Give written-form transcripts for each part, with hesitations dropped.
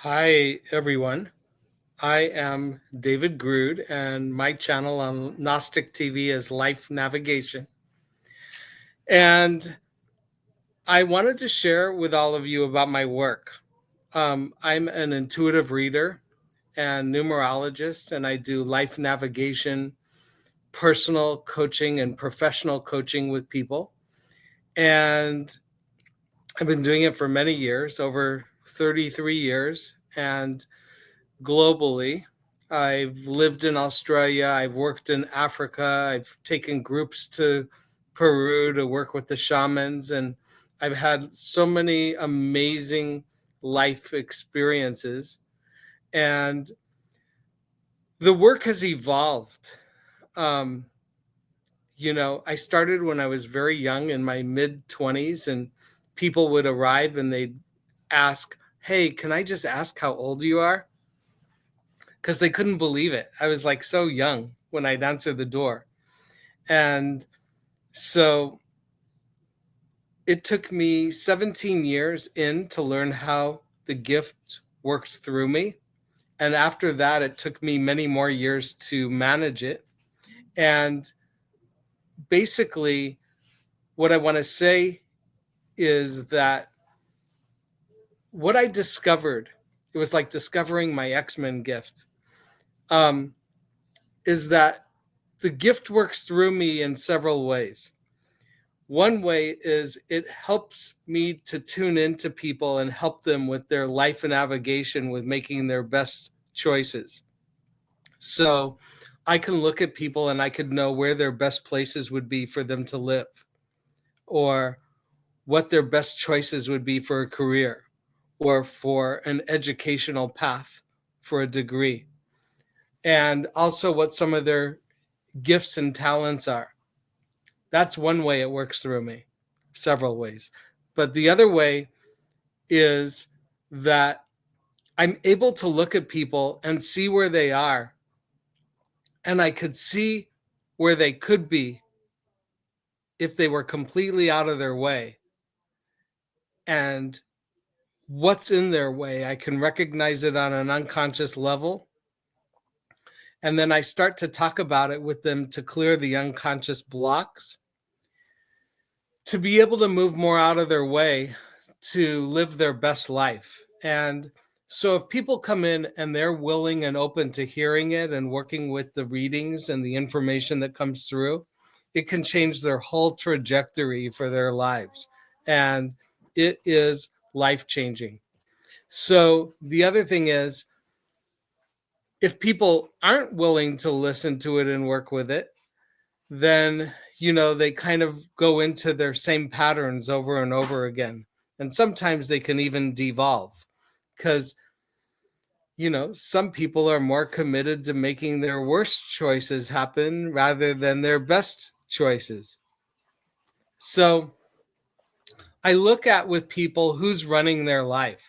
Hi, everyone. I am David Groode, and my channel on Gnostic TV is Life Navigation. And I wanted to share with all of you about my work. I'm an intuitive reader and numerologist, and I do life navigation, personal coaching, and professional coaching with people. And I've been doing it for many years, over 33 years. And globally. I've lived in Australia. I've worked in Africa. I've taken groups to Peru to work with the shamans. And I've had so many amazing life experiences. And the work has evolved. Um, I started when I was very young in my mid 20s, and people would arrive and they'd ask, "Hey, can I just ask how old you are?" Because they couldn't believe it. I was like so young when I'd answer the door. And so it took me 17 years in to learn how the gift worked through me. And after that, it took me many more years to manage it. And basically, what I want to say is that what I discovered, it was like discovering my X-Men gift, um, is that the gift works through me in several ways. One way is it helps me to tune into people and help them with their life navigation with making their best choices. So I can look at people and I could know where their best places would be for them to live, or what their best choices would be for a career, or for an educational path for a degree, and also what some of their gifts and talents are. That's one way it works through me, several ways. But the other way is that I'm able to look at people and see where they are. And I could see where they could be if they were completely out of their way. And what's in their way, I can recognize it on an unconscious level. And then I start to talk about it with them to clear the unconscious blocks, to be able to move more out of their way, to live their best life. And so if people come in and they're willing and open to hearing it and working with the readings and the information that comes through, it can change their whole trajectory for their lives. And it is life changing. So the other thing is, if people aren't willing to listen to it and work with it, then they kind of go into their same patterns over and over again. And sometimes they can even devolve, because some people are more committed to making their worst choices happen rather than their best choices. So I look at with people who's running their life,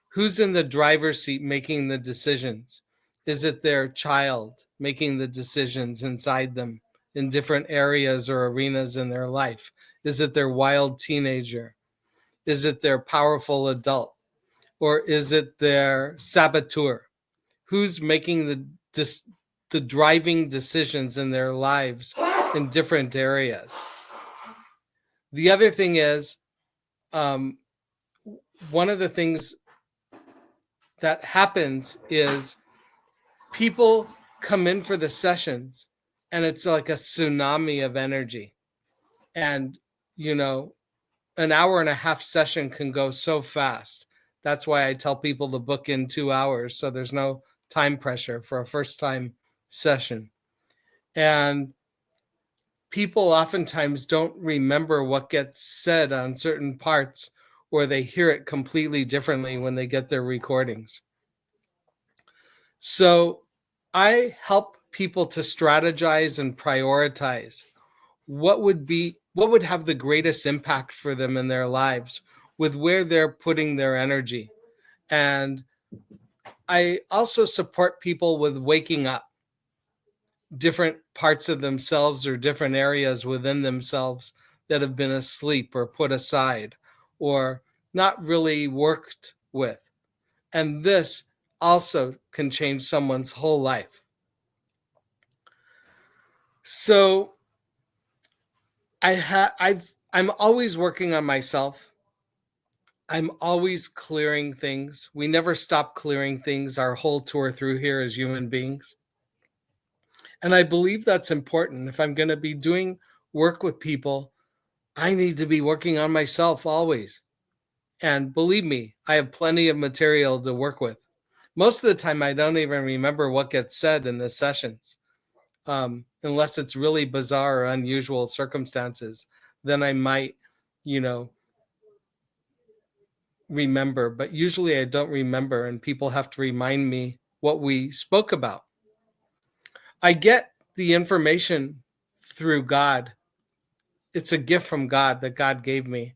who's in the driver's seat making the decisions. Is it their child making the decisions inside them in different areas or arenas in their life? Is it their wild teenager? Is it their powerful adult? Or is it their saboteur? Who's making the driving decisions in their lives in different areas? The other thing is, one of the things that happens is people come in for the sessions and it's like a tsunami of energy. And, an hour and a half session can go so fast. That's why I tell people to book in 2 hours, so there's no time pressure for a first time session. And people oftentimes don't remember what gets said on certain parts, or they hear it completely differently when they get their recordings. So I help people to strategize and prioritize what would have the greatest impact for them in their lives with where they're putting their energy. And I also support people with waking up different parts of themselves or different areas within themselves that have been asleep or put aside or not really worked with. And this also can change someone's whole life. So I'm always working on myself. I'm always clearing things. We never stop clearing things our whole tour through here as human beings. And I believe that's important. If I'm going to be doing work with people, I need to be working on myself always. And believe me, I have plenty of material to work with. Most of the time, I don't even remember what gets said in the sessions, unless it's really bizarre or unusual circumstances. Then I might, you know, remember. But usually I don't remember, and people have to remind me what we spoke about. I get the information through God. It's a gift from God that God gave me.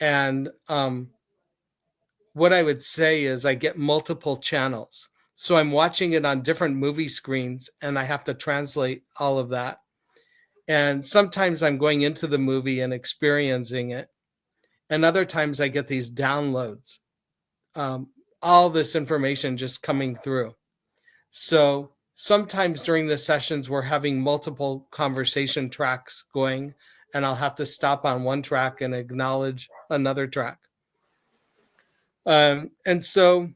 And what I would say is I get multiple channels. So I'm watching it on different movie screens and I have to translate all of that. And sometimes I'm going into the movie and experiencing it. And other times I get these downloads, all this information just coming through. So sometimes during the sessions, we're having multiple conversation tracks going, and I'll have to stop on one track and acknowledge another track. And so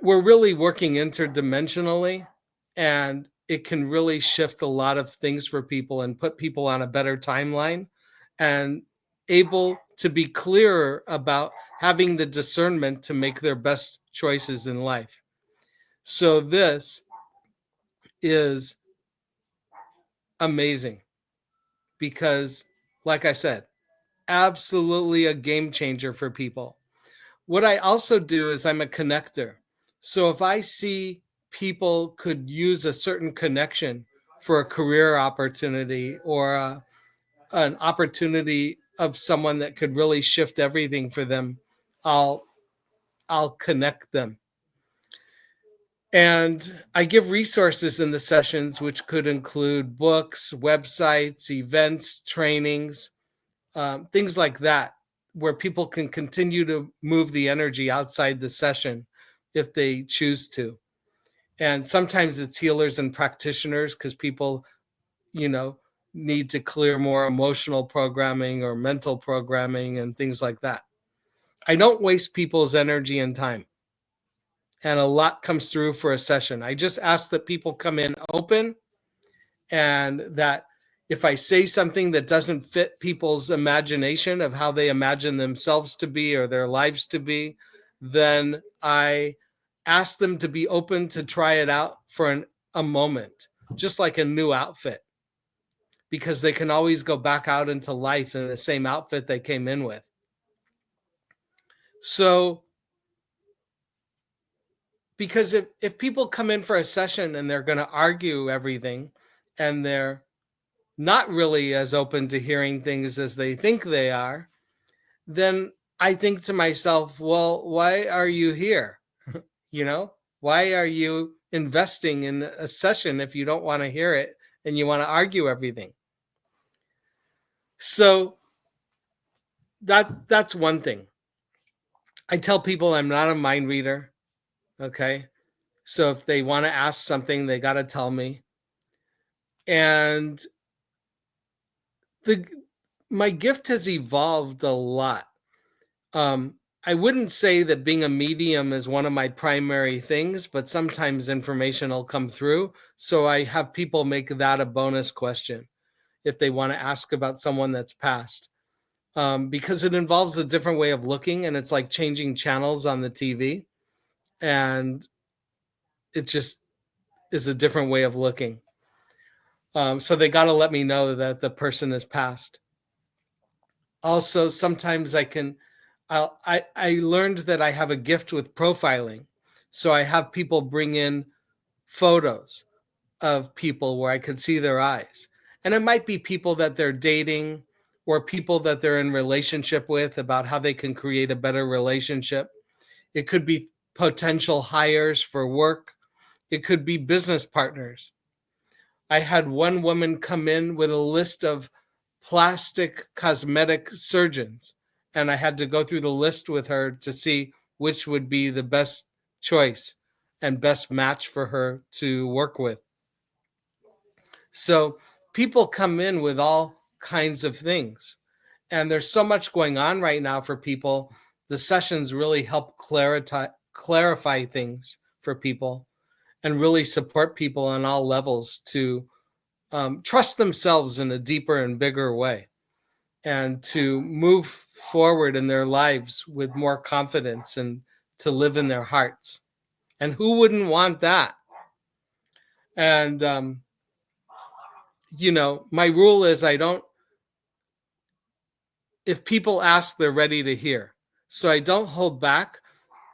we're really working interdimensionally, and it can really shift a lot of things for people and put people on a better timeline and able to be clearer about having the discernment to make their best choices in life. So this is amazing because, like I said, absolutely a game changer for people. What I also do is I'm a connector. So if I see people could use a certain connection for a career opportunity or an opportunity of someone that could really shift everything for them, I'll connect them. And I give resources in the sessions, which could include books, websites, events, trainings, things like that, where people can continue to move the energy outside the session if they choose to. And sometimes it's healers and practitioners because people, need to clear more emotional programming or mental programming and things like that. I don't waste people's energy and time. And a lot comes through for a session. I just ask that people come in open, and that if I say something that doesn't fit people's imagination of how they imagine themselves to be or their lives to be, then I ask them to be open to try it out for a moment, just like a new outfit, because they can always go back out into life in the same outfit they came in with. So, because if people come in for a session and they're going to argue everything and they're not really as open to hearing things as they think they are, then I think to myself, well, why are you here? Why are you investing in a session if you don't want to hear it and you want to argue everything? So that's one thing. I tell people I'm not a mind reader. Okay. So if they want to ask something, they got to tell me. And my gift has evolved a lot. I wouldn't say that being a medium is one of my primary things, but sometimes information will come through. So I have people make that a bonus question if they want to ask about someone that's passed, because it involves a different way of looking, and it's like changing channels on the TV, and it just is a different way of looking. So they got to let me know that the person is passed. Also, sometimes I learned that I have a gift with profiling. So I have people bring in photos of people where I can see their eyes. And it might be people that they're dating or people that they're in relationship with, about how they can create a better relationship. It could be potential hires for work. It could be business partners. I had one woman come in with a list of plastic cosmetic surgeons, and I had to go through the list with her to see which would be the best choice and best match for her to work with. So people come in with all kinds of things. And there's so much going on right now for people. The sessions really help clarify things for people and really support people on all levels to trust themselves in a deeper and bigger way and to move forward in their lives with more confidence and to live in their hearts. And who wouldn't want that? And, my rule is if people ask, they're ready to hear. So I don't hold back,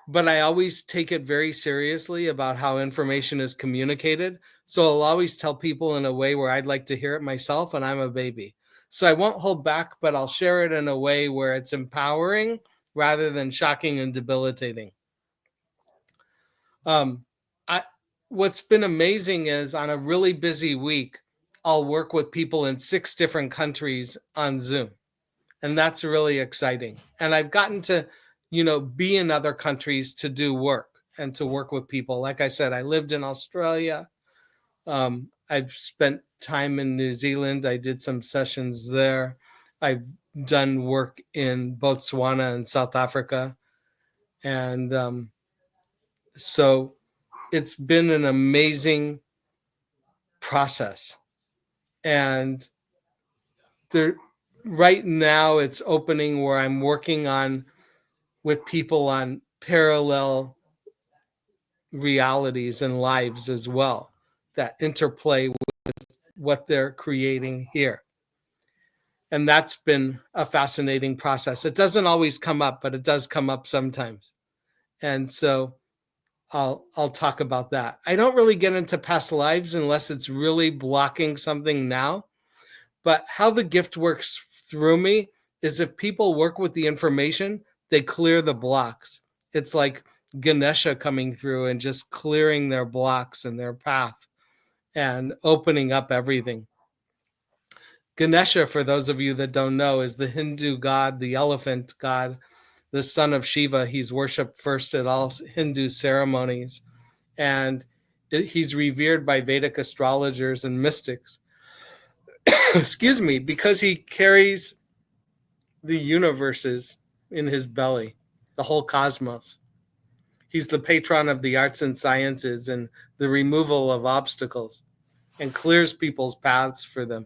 but I always take it very seriously about how information is communicated. So I'll always tell people in a way where I'd like to hear it myself, and I'm a baby. So I won't hold back, but I'll share it in a way where it's empowering rather than shocking and debilitating. What's been amazing is on a really busy week, I'll work with people in 6 different countries on Zoom. And that's really exciting. And I've gotten to, be in other countries to do work and to work with people. Like I said, I lived in Australia. I've spent time in New Zealand. I did some sessions there. I've done work in Botswana and South Africa. And so it's been an amazing process. And right now it's opening where I'm working with people on parallel realities and lives as well that interplay with what they're creating here. And that's been a fascinating process. It doesn't always come up, but it does come up sometimes. And so I'll talk about that. I don't really get into past lives unless it's really blocking something now. But how the gift works through me is if people work with the information, they clear the blocks. It's like Ganesha coming through and just clearing their blocks and their path and opening up everything. Ganesha, for those of you that don't know, is the Hindu god, the elephant god, the son of Shiva. He's worshipped first at all Hindu ceremonies. And he's revered by Vedic astrologers and mystics. Excuse me, because he carries the universes in his belly, the whole cosmos. He's the patron of the arts and sciences and the removal of obstacles and clears people's paths for them.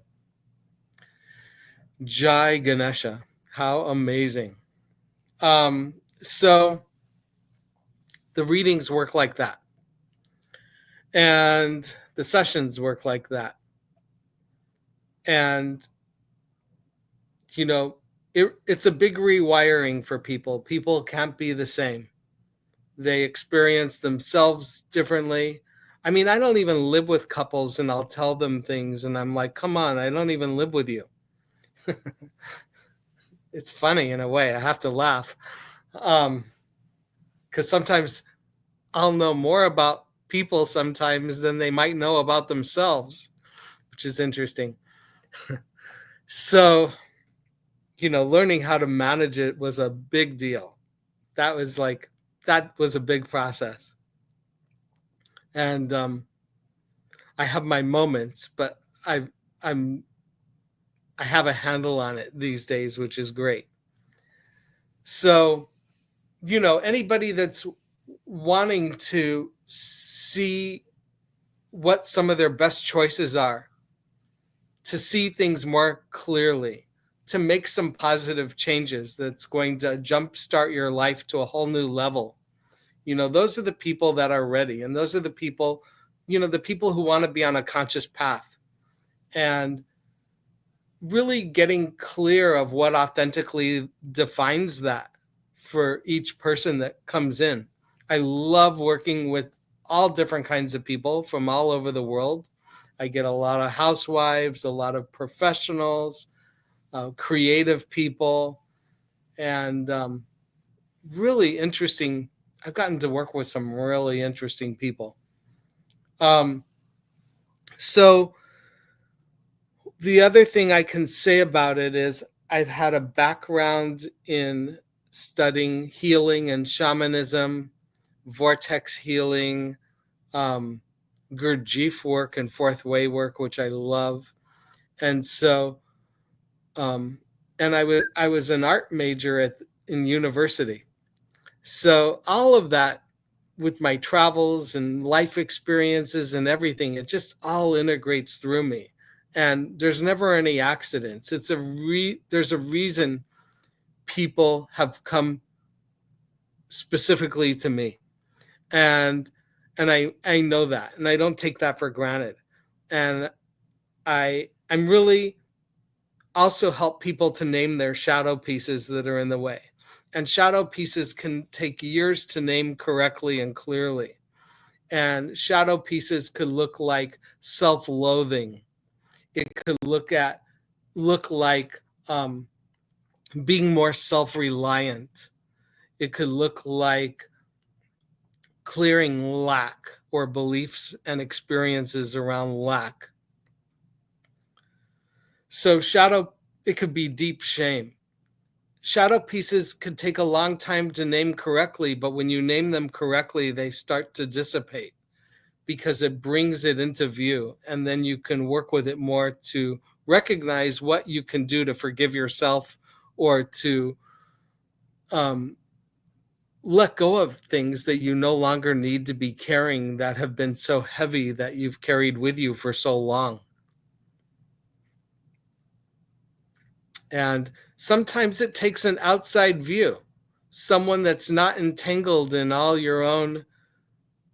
Jai Ganesha. How amazing. So the readings work like that. And the sessions work like that. And, it's a big rewiring for people. People can't be the same. They experience themselves differently. I mean, I don't even live with couples and I'll tell them things and I'm like, come on, I don't even live with you. It's funny in a way. I have to laugh. Because sometimes I'll know more about people sometimes than they might know about themselves, which is interesting. So, learning how to manage it was a big deal. That was a big process. And I have my moments, but I have a handle on it these days, which is great. So, anybody that's wanting to see what some of their best choices are, to see things more clearly, to make some positive changes that's going to jumpstart your life to a whole new level. Those are the people that are ready. And those are the people, the people who want to be on a conscious path and really getting clear of what authentically defines that for each person that comes in. I love working with all different kinds of people from all over the world. I get a lot of housewives, a lot of professionals, creative people, and really interesting. I've gotten to work with some really interesting people. So the other thing I can say about it is I've had a background in studying healing and shamanism, vortex healing, Gurdjieff work and fourth way work, which I love. And so, and I was an art major in university. So all of that, with my travels and life experiences and everything, it just all integrates through me. And there's never any accidents. There's a reason people have come specifically to me. And I know that, and I don't take that for granted. And I'm really also help people to name their shadow pieces that are in the way. And shadow pieces can take years to name correctly and clearly. And shadow pieces could look like self-loathing. It could look like being more self-reliant. It could look like clearing lack or beliefs and experiences around lack. So it could be deep shame. Shadow pieces could take a long time to name correctly, but when you name them correctly, they start to dissipate because it brings it into view, and then you can work with it more to recognize what you can do to forgive yourself or to let go of things that you no longer need to be carrying that have been so heavy that you've carried with you for so long. And sometimes it takes an outside view, someone that's not entangled in all your own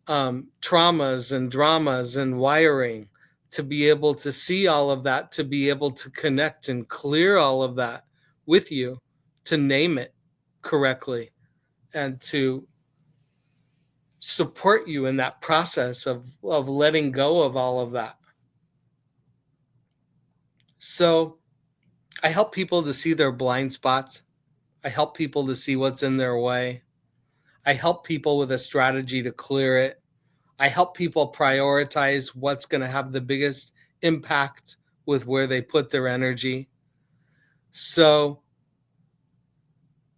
traumas and dramas and wiring, to be able to see all of that, to be able to connect and clear all of that with you, to name it correctly, and to support you in that process of letting go of all of that. So I help people to see their blind spots. I help people to see what's in their way. I help people with a strategy to clear it. I help people prioritize what's going to have the biggest impact with where they put their energy. So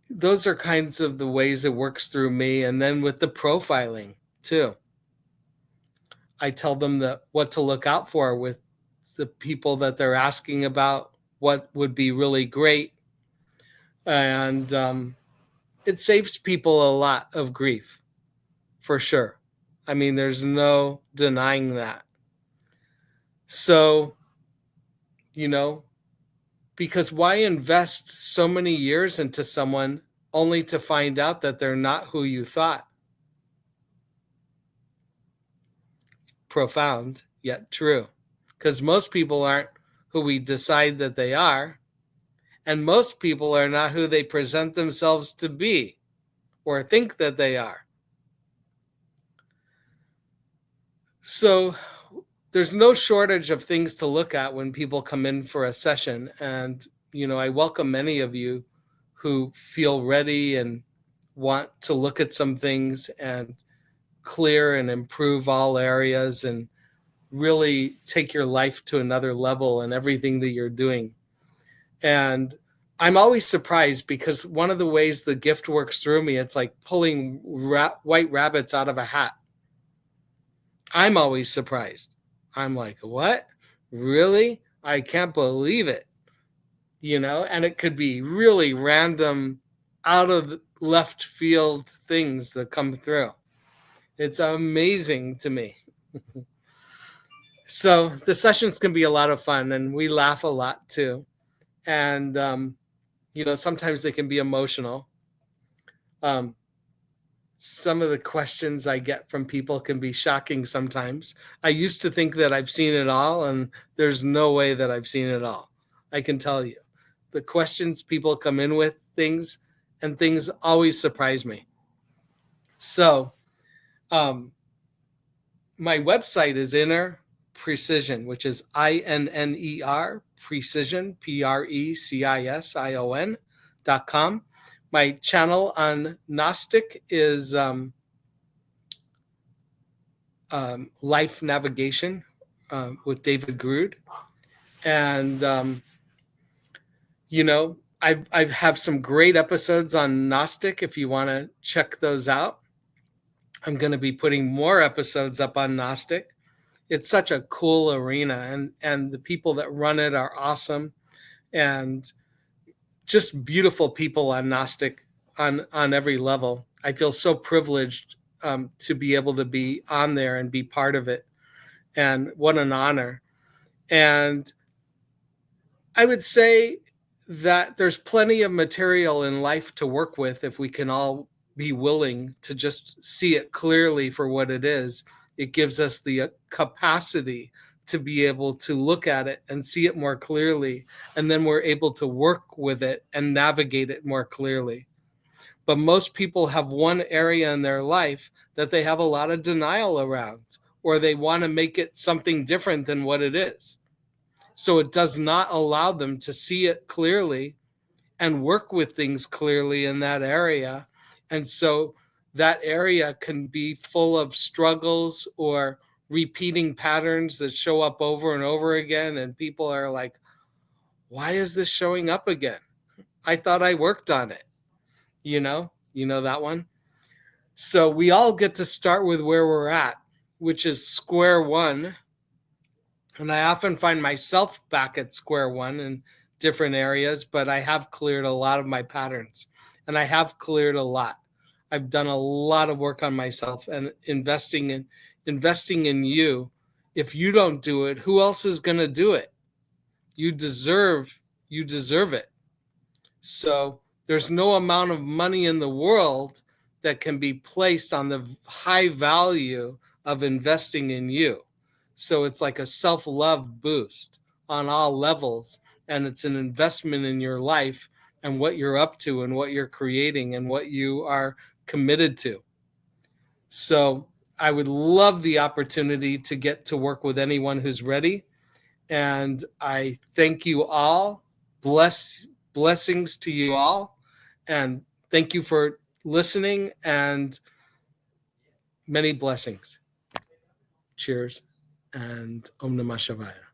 those are kinds of the ways it works through me. And then with the profiling too, I tell them what to look out for with the people that they're asking about, what would be really great. And it saves people a lot of grief, for sure. I mean, there's no denying that. So, because why invest so many years into someone only to find out that they're not who you thought? Profound, yet true. Because most people aren't who we decide that they are. And most people are not who they present themselves to be or think that they are. So there's no shortage of things to look at when people come in for a session. And, I welcome many of you who feel ready and want to look at some things and clear and improve all areas and really take your life to another level in everything that you're doing. And I'm always surprised because one of the ways the gift works through me, it's like pulling white rabbits out of a hat. I'm always surprised. I'm like, what? Really? I can't believe it. And it could be really random, out of left field things that come through. It's amazing to me. So the sessions can be a lot of fun, and we laugh a lot too. And, sometimes they can be emotional. Some of the questions I get from people can be shocking sometimes. I used to think that I've seen it all, and there's no way that I've seen it all. I can tell you. The questions people come in with, things always surprise me. So, my website is Inner Precision, which is INNER Precision, PRECISION.com. My channel on Gnostic is Life Navigation with David Groode. And, I have some great episodes on Gnostic if you want to check those out. I'm going to be putting more episodes up on Gnostic. It's such a cool arena, and the people that run it are awesome, and just beautiful people on Gnostic on every level. I feel so privileged to be able to be on there and be part of it. And what an honor. And I would say that there's plenty of material in life to work with if we can all be willing to just see it clearly for what it is. It gives us the capacity to be able to look at it and see it more clearly. And then we're able to work with it and navigate it more clearly. But most people have one area in their life that they have a lot of denial around, or they want to make it something different than what it is. So it does not allow them to see it clearly and work with things clearly in that area. And so that area can be full of struggles or repeating patterns that show up over and over again. And people are like, why is this showing up again? I thought I worked on it. You know that one. So we all get to start with where we're at, which is square one. And I often find myself back at square one in different areas, but I have cleared a lot of my patterns, and I have cleared a lot. I've done a lot of work on myself, and investing in you. If you don't do it, who else is going to do it? You deserve it. So there's no amount of money in the world that can be placed on the high value of investing in you. So it's like a self-love boost on all levels, and it's an investment in your life and what you're up to and what you're creating and what you are committed to. So I would love the opportunity to get to work with anyone who's ready. And I thank you all. Blessings to you all. And thank you for listening, and many blessings. Cheers, and Om Namah Shivaya.